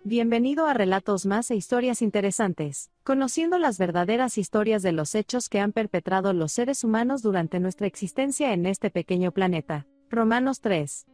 Bienvenido a Relatos Más e Historias Interesantes, conociendo las verdaderas historias de los hechos que han perpetrado los seres humanos durante nuestra existencia en este pequeño planeta. Romanos 3.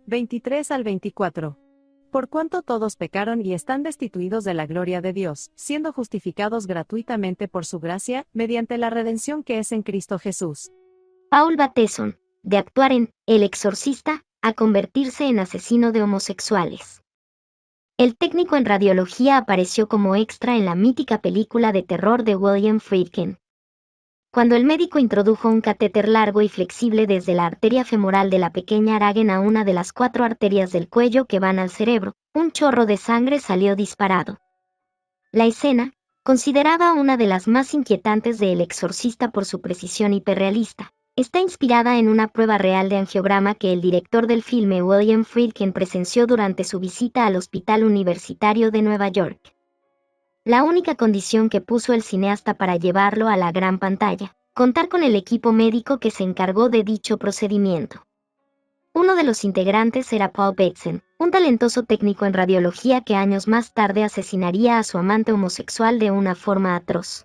23 al 24. Por cuanto todos pecaron y están destituidos de la gloria de Dios, siendo justificados gratuitamente por su gracia, mediante la redención que es en Cristo Jesús. Paul Bateson, de actuar en El Exorcista, a convertirse en asesino de homosexuales. El técnico en radiología apareció como extra en la mítica película de terror de William Friedkin. Cuando el médico introdujo un catéter largo y flexible desde la arteria femoral de la pequeña Aragen a una de las 4 arterias del cuello que van al cerebro, un chorro de sangre salió disparado. La escena, considerada una de las más inquietantes de El Exorcista por su precisión hiperrealista, está inspirada en una prueba real de angiograma que el director del filme William Friedkin presenció durante su visita al Hospital Universitario de Nueva York. La única condición que puso el cineasta para llevarlo a la gran pantalla, contar con el equipo médico que se encargó de dicho procedimiento. Uno de los integrantes era Paul Bateson, un talentoso técnico en radiología que años más tarde asesinaría a su amante homosexual de una forma atroz.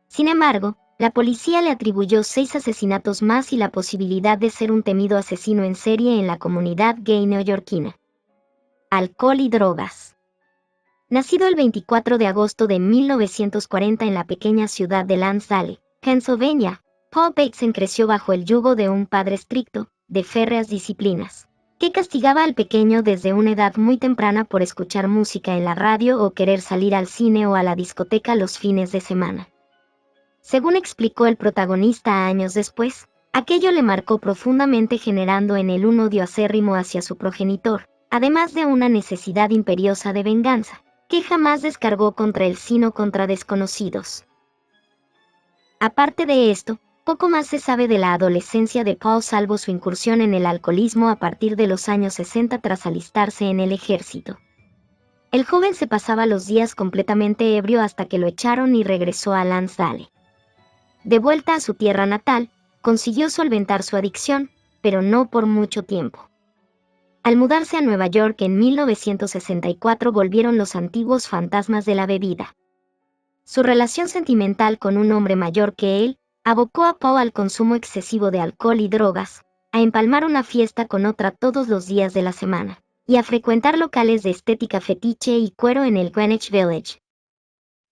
Sin embargo, la policía le atribuyó 6 asesinatos más y la posibilidad de ser un temido asesino en serie en la comunidad gay neoyorquina. Alcohol y drogas. Nacido el 24 de agosto de 1940 en la pequeña ciudad de Lansdale, Pennsylvania, Paul Bateson creció bajo el yugo de un padre estricto, de férreas disciplinas, que castigaba al pequeño desde una edad muy temprana por escuchar música en la radio o querer salir al cine o a la discoteca los fines de semana. Según explicó el protagonista años después, aquello le marcó profundamente, generando en él un odio acérrimo hacia su progenitor, además de una necesidad imperiosa de venganza, que jamás descargó contra él sino contra desconocidos. Aparte de esto, poco más se sabe de la adolescencia de Paul salvo su incursión en el alcoholismo a partir de los años 60 tras alistarse en el ejército. El joven se pasaba los días completamente ebrio hasta que lo echaron y regresó a Lansdale. De vuelta a su tierra natal, consiguió solventar su adicción, pero no por mucho tiempo. Al mudarse a Nueva York en 1964 volvieron los antiguos fantasmas de la bebida. Su relación sentimental con un hombre mayor que él, abocó a Paul al consumo excesivo de alcohol y drogas, a empalmar una fiesta con otra todos los días de la semana, y a frecuentar locales de estética fetiche y cuero en el Greenwich Village.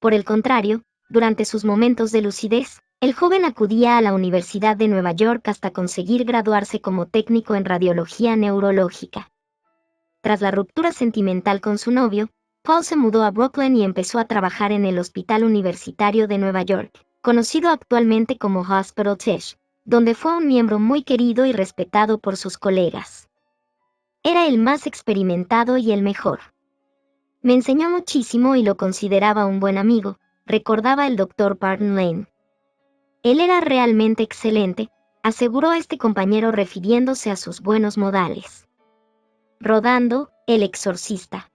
Por el contrario, durante sus momentos de lucidez, el joven acudía a la Universidad de Nueva York hasta conseguir graduarse como técnico en radiología neurológica. Tras la ruptura sentimental con su novio, Paul se mudó a Brooklyn y empezó a trabajar en el Hospital Universitario de Nueva York, conocido actualmente como Hospital Tisch, donde fue un miembro muy querido y respetado por sus colegas. Era el más experimentado y el mejor. Me enseñó muchísimo y lo consideraba un buen amigo, recordaba el Dr. Barton Lane. Él era realmente excelente, aseguró este compañero refiriéndose a sus buenos modales. Rodando El Exorcista.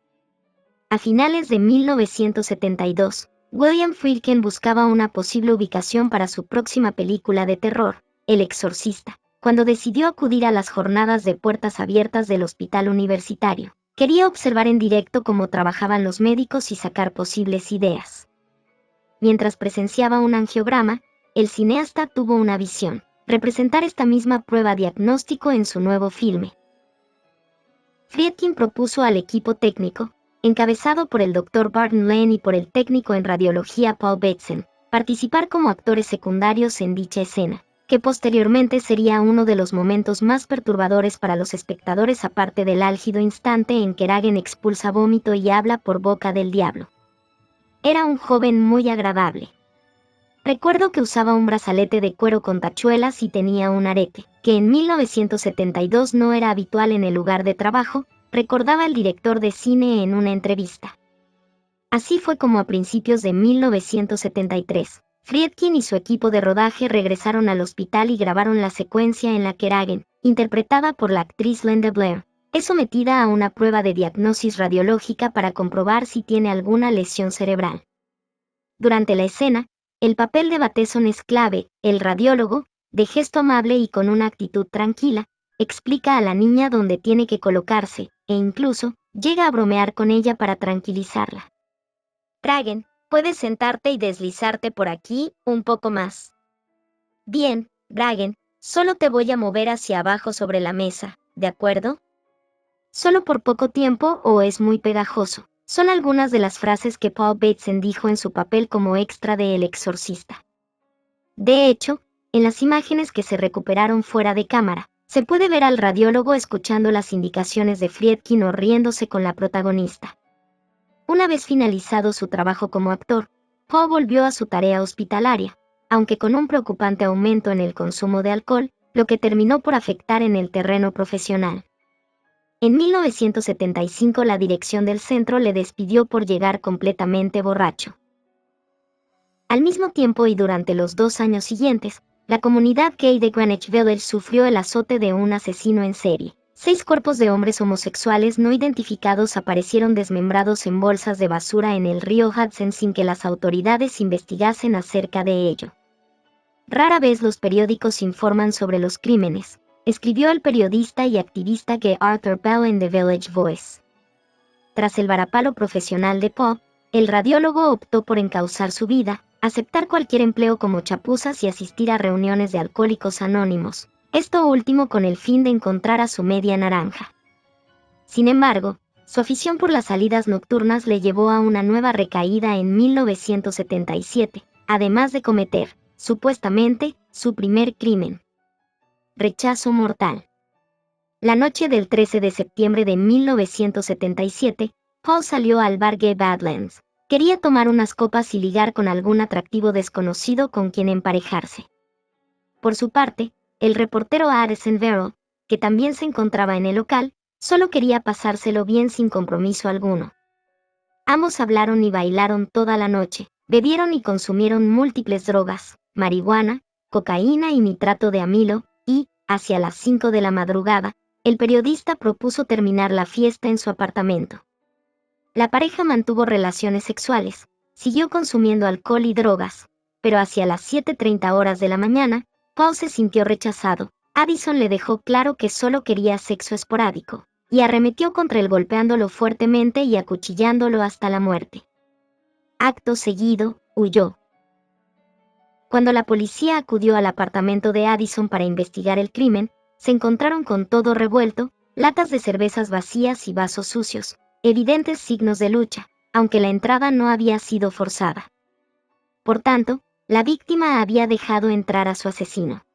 A finales de 1972, William Friedkin buscaba una posible ubicación para su próxima película de terror, El Exorcista, cuando decidió acudir a las jornadas de puertas abiertas del hospital universitario. Quería observar en directo cómo trabajaban los médicos y sacar posibles ideas. Mientras presenciaba un angiograma, el cineasta tuvo una visión: representar esta misma prueba diagnóstico en su nuevo filme. Friedkin propuso al equipo técnico, encabezado por el Dr. Barton Lane y por el técnico en radiología Paul Bateson, participar como actores secundarios en dicha escena, que posteriormente sería uno de los momentos más perturbadores para los espectadores aparte del álgido instante en que Aragen expulsa vómito y habla por boca del diablo. Era un joven muy agradable. Recuerdo que usaba un brazalete de cuero con tachuelas y tenía un arete, que en 1972 no era habitual en el lugar de trabajo, recordaba el director de cine en una entrevista. Así fue como a principios de 1973, Friedkin y su equipo de rodaje regresaron al hospital y grabaron la secuencia en la que Aragen, interpretada por la actriz Linda Blair, es sometida a una prueba de diagnosis radiológica para comprobar si tiene alguna lesión cerebral. Durante la escena, el papel de Bateson es clave. El radiólogo, de gesto amable y con una actitud tranquila, explica a la niña dónde tiene que colocarse, e incluso, Llega a bromear con ella para tranquilizarla. Dragon, puedes sentarte y deslizarte por aquí un poco más. Bien, Dragon, solo te voy a mover hacia abajo sobre la mesa, ¿de acuerdo? Solo por poco tiempo o es muy pegajoso. Son algunas de las frases que Paul Bateson dijo en su papel como extra de El Exorcista. De hecho, en las imágenes que se recuperaron fuera de cámara, se puede ver al radiólogo escuchando las indicaciones de Friedkin o riéndose con la protagonista. Una vez finalizado su trabajo como actor, Paul volvió a su tarea hospitalaria, aunque con un preocupante aumento en el consumo de alcohol, lo que terminó por afectar en el terreno profesional. En 1975 la dirección del centro le despidió por llegar completamente borracho. Al mismo tiempo y durante los 2 años siguientes, la comunidad gay de Greenwich Village sufrió el azote de un asesino en serie. 6 cuerpos de hombres homosexuales no identificados aparecieron desmembrados en bolsas de basura en el río Hudson sin que las autoridades investigasen acerca de ello. Rara vez los periódicos informan sobre los crímenes, escribió el periodista y activista gay Arthur Bell en The Village Voice. Tras el varapalo profesional de Paul, el radiólogo optó por encauzar su vida, aceptar cualquier empleo como chapuzas y asistir a reuniones de alcohólicos anónimos, esto último con el fin de encontrar a su media naranja. Sin embargo, su afición por las salidas nocturnas le llevó a una nueva recaída en 1977, además de cometer, supuestamente, su primer crimen. Rechazo mortal. La noche del 13 de septiembre de 1977, Paul salió al bar Gay Badlands. Quería tomar unas copas y ligar con algún atractivo desconocido con quien emparejarse. Por su parte, el reportero Addison Verrill, que también se encontraba en el local, solo quería pasárselo bien sin compromiso alguno. Ambos hablaron y bailaron toda la noche, bebieron y consumieron múltiples drogas, marihuana, cocaína y nitrato de amilo, y, hacia las 5 de la madrugada, el periodista propuso terminar la fiesta en su apartamento. La pareja mantuvo relaciones sexuales, siguió consumiendo alcohol y drogas, pero hacia las 7:30 horas de la mañana, Paul se sintió rechazado. Addison le dejó claro que solo quería sexo esporádico, y arremetió contra él golpeándolo fuertemente y acuchillándolo hasta la muerte. Acto seguido, huyó. Cuando la policía acudió al apartamento de Addison para investigar el crimen, se encontraron con todo revuelto, latas de cervezas vacías y vasos sucios, evidentes signos de lucha, aunque la entrada no había sido forzada. Por tanto, la víctima había dejado entrar a su asesino.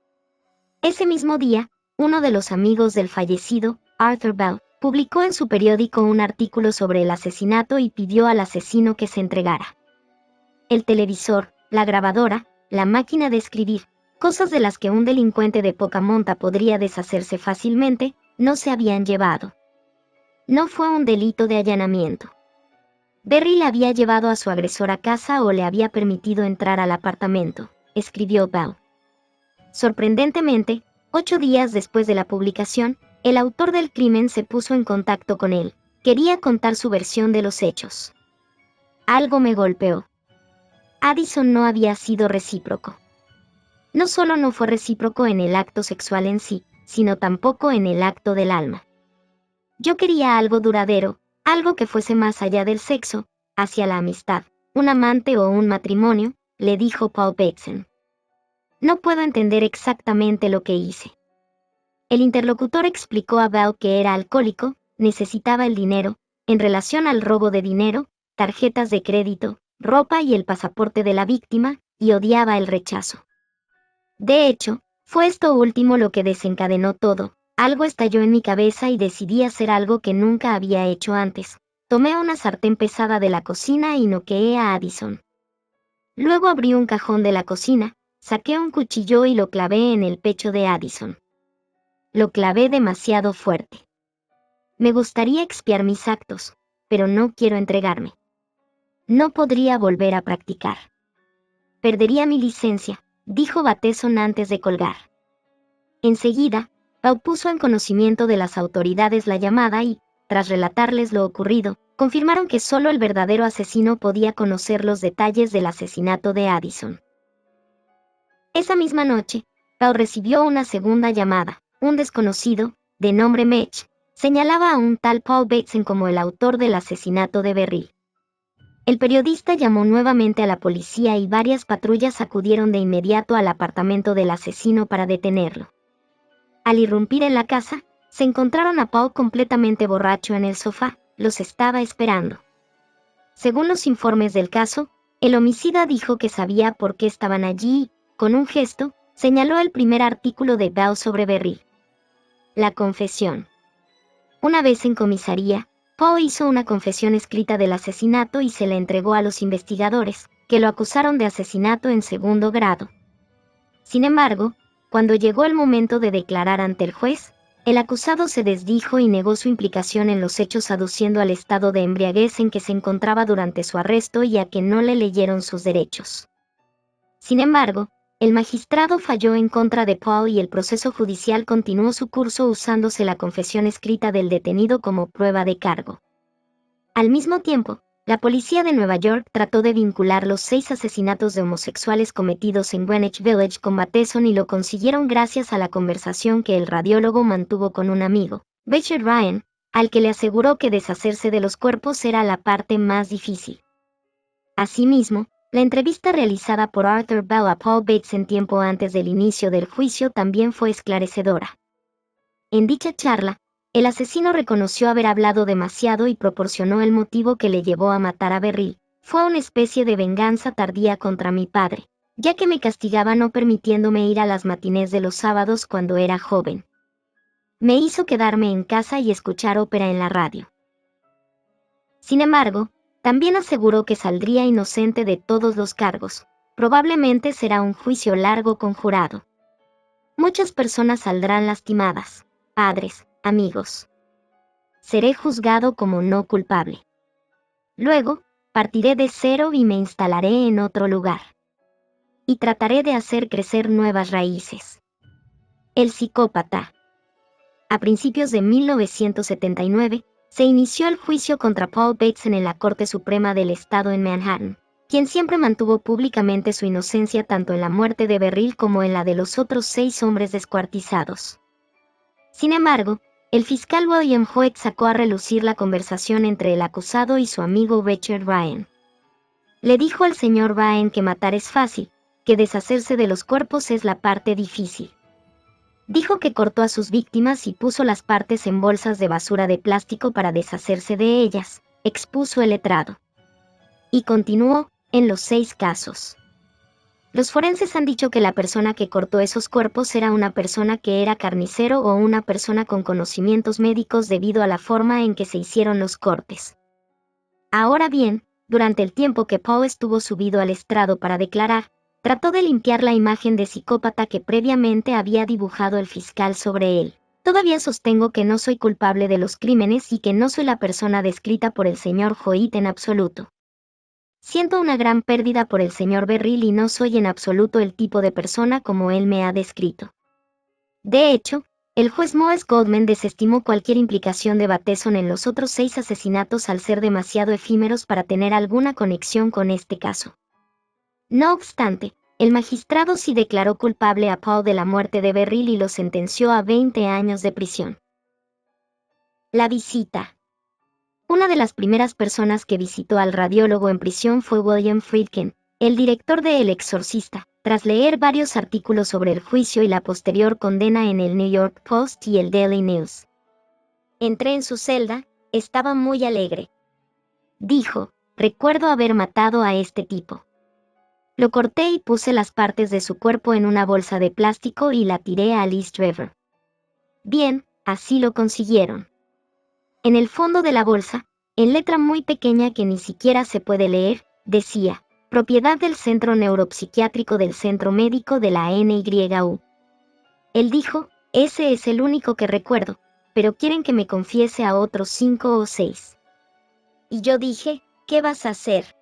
Ese mismo día, uno de los amigos del fallecido, Arthur Bell, publicó en su periódico un artículo sobre el asesinato y pidió al asesino que se entregara. El televisor, la grabadora, la máquina de escribir, cosas de las que un delincuente de poca monta podría deshacerse fácilmente, no se habían llevado. No fue un delito de allanamiento. Berry le había llevado a su agresor a casa o le había permitido entrar al apartamento, escribió Bell. Sorprendentemente, 8 días después de la publicación, el autor del crimen se puso en contacto con él. Quería contar su versión de los hechos. Algo me golpeó. Addison no había sido recíproco. No solo no fue recíproco en el acto sexual en sí, sino tampoco en el acto del alma. Yo quería algo duradero, algo que fuese más allá del sexo, hacia la amistad, un amante o un matrimonio, le dijo Paul Bateson. No puedo entender exactamente lo que hice. El interlocutor explicó a Bell que era alcohólico, necesitaba el dinero, en relación al robo de dinero, tarjetas de crédito, ropa y el pasaporte de la víctima, y odiaba el rechazo. De hecho, fue esto último lo que desencadenó todo. Algo estalló en mi cabeza y decidí hacer algo que nunca había hecho antes. Tomé una sartén pesada de la cocina y noqueé a Addison. Luego abrí un cajón de la cocina, saqué un cuchillo y lo clavé en el pecho de Addison. Lo clavé demasiado fuerte. Me gustaría expiar mis actos, pero no quiero entregarme. No podría volver a practicar. Perdería mi licencia, dijo Bateson antes de colgar. Enseguida, Pau puso en conocimiento de las autoridades la llamada y, tras relatarles lo ocurrido, confirmaron que solo el verdadero asesino podía conocer los detalles del asesinato de Addison. Esa misma noche, Pau recibió una segunda llamada. Un desconocido, de nombre Mitch, señalaba a un tal Paul Bateson como el autor del asesinato de Beryl. El periodista llamó nuevamente a la policía y varias patrullas acudieron de inmediato al apartamento del asesino para detenerlo. Al irrumpir en la casa, se encontraron a Paul completamente borracho en el sofá, los estaba esperando. Según los informes del caso, el homicida dijo que sabía por qué estaban allí y, con un gesto, señaló el primer artículo de Bell sobre Beryl. La confesión. Una vez en comisaría, Paul hizo una confesión escrita del asesinato y se la entregó a los investigadores, que lo acusaron de asesinato en segundo grado. Sin embargo, cuando llegó el momento de declarar ante el juez, el acusado se desdijo y negó su implicación en los hechos aduciendo al estado de embriaguez en que se encontraba durante su arresto y a que no le leyeron sus derechos. Sin embargo, el magistrado falló en contra de Paul y el proceso judicial continuó su curso usándose la confesión escrita del detenido como prueba de cargo. Al mismo tiempo, la policía de Nueva York trató de vincular los 6 asesinatos de homosexuales cometidos en Greenwich Village con Bateson y lo consiguieron gracias a la conversación que el radiólogo mantuvo con un amigo, Richard Ryan, al que le aseguró que deshacerse de los cuerpos era la parte más difícil. Asimismo, la entrevista realizada por Arthur Bell a Paul Bateson tiempo antes del inicio del juicio también fue esclarecedora. En dicha charla, el asesino reconoció haber hablado demasiado y proporcionó el motivo que le llevó a matar a Beryl. Fue una especie de venganza tardía contra mi padre, ya que me castigaba no permitiéndome ir a las matinés de los sábados cuando era joven. Me hizo quedarme en casa y escuchar ópera en la radio. Sin embargo, también aseguró que saldría inocente de todos los cargos. Probablemente será un juicio largo con jurado. Muchas personas saldrán lastimadas, padres, amigos. Seré juzgado como no culpable. Luego, partiré de cero y me instalaré en otro lugar. Y trataré de hacer crecer nuevas raíces. El psicópata. A principios de 1979, se inició el juicio contra Paul Bateson en la Corte Suprema del Estado en Manhattan, quien siempre mantuvo públicamente su inocencia tanto en la muerte de Beryl como en la de los otros 6 hombres descuartizados. Sin embargo, el fiscal William Hoyt sacó a relucir la conversación entre el acusado y su amigo Richard Ryan. Le dijo al señor Ryan que matar es fácil, que deshacerse de los cuerpos es la parte difícil. Dijo que cortó a sus víctimas y puso las partes en bolsas de basura de plástico para deshacerse de ellas, expuso el letrado. Y continuó, en los 6 casos. Los forenses han dicho que la persona que cortó esos cuerpos era una persona que era carnicero o una persona con conocimientos médicos debido a la forma en que se hicieron los cortes. Ahora bien, durante el tiempo que Paul estuvo subido al estrado para declarar, trató de limpiar la imagen de psicópata que previamente había dibujado el fiscal sobre él. Todavía sostengo que no soy culpable de los crímenes y que no soy la persona descrita por el señor Hoyt en absoluto. Siento una gran pérdida por el señor Beryl y no soy en absoluto el tipo de persona como él me ha descrito. De hecho, el juez Moes Goldman desestimó cualquier implicación de Bateson en los otros 6 asesinatos al ser demasiado efímeros para tener alguna conexión con este caso. No obstante, el magistrado sí declaró culpable a Paul de la muerte de Beryl y lo sentenció a 20 años de prisión. La visita. Una de las primeras personas que visitó al radiólogo en prisión fue William Friedkin, el director de El Exorcista, tras leer varios artículos sobre el juicio y la posterior condena en el New York Post y el Daily News. Entré en su celda, estaba muy alegre. Dijo, recuerdo haber matado a este tipo. Lo corté y puse las partes de su cuerpo en una bolsa de plástico y la tiré al East River. Bien, así lo consiguieron. En el fondo de la bolsa, en letra muy pequeña que ni siquiera se puede leer, decía, propiedad del Centro Neuropsiquiátrico del Centro Médico de la NYU. Él dijo, ese es el único que recuerdo, pero quieren que me confiese a otros 5 o 6. Y yo dije, ¿qué vas a hacer?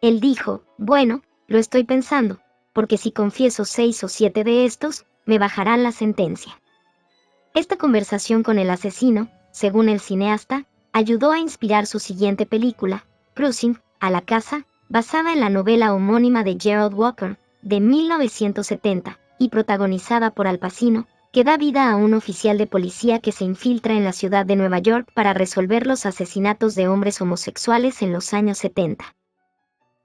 Él dijo, bueno, lo estoy pensando, porque si confieso 6 o 7 de estos, me bajarán la sentencia. Esta conversación con el asesino, según el cineasta, ayudó a inspirar su siguiente película, Cruising, a la casa, basada en la novela homónima de Gerald Walker, de 1970, y protagonizada por Al Pacino, que da vida a un oficial de policía que se infiltra en la ciudad de Nueva York para resolver los asesinatos de hombres homosexuales en los años 70.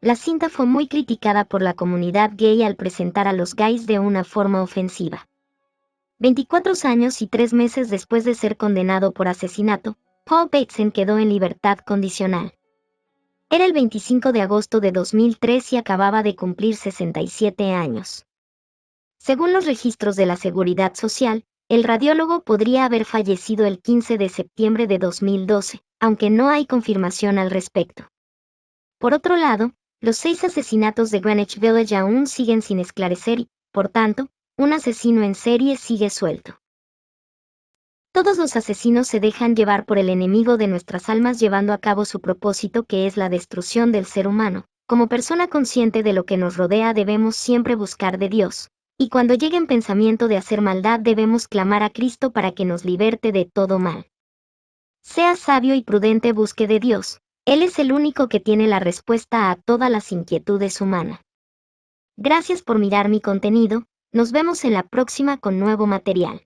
La cinta fue muy criticada por la comunidad gay al presentar a los gays de una forma ofensiva. 24 años y 3 meses después de ser condenado por asesinato, Paul Bateson quedó en libertad condicional. Era el 25 de agosto de 2003 y acababa de cumplir 67 años. Según los registros de la Seguridad Social, el radiólogo podría haber fallecido el 15 de septiembre de 2012, aunque no hay confirmación al respecto. Por otro lado, los 6 asesinatos de Greenwich Village aún siguen sin esclarecer y, por tanto, un asesino en serie sigue suelto. Todos los asesinos se dejan llevar por el enemigo de nuestras almas llevando a cabo su propósito, que es la destrucción del ser humano. Como persona consciente de lo que nos rodea debemos siempre buscar de Dios, y cuando llegue el pensamiento de hacer maldad debemos clamar a Cristo para que nos liberte de todo mal. Sea sabio y prudente, busque de Dios. Él es el único que tiene la respuesta a todas las inquietudes humanas. Gracias por mirar mi contenido. Nos vemos en la próxima con nuevo material.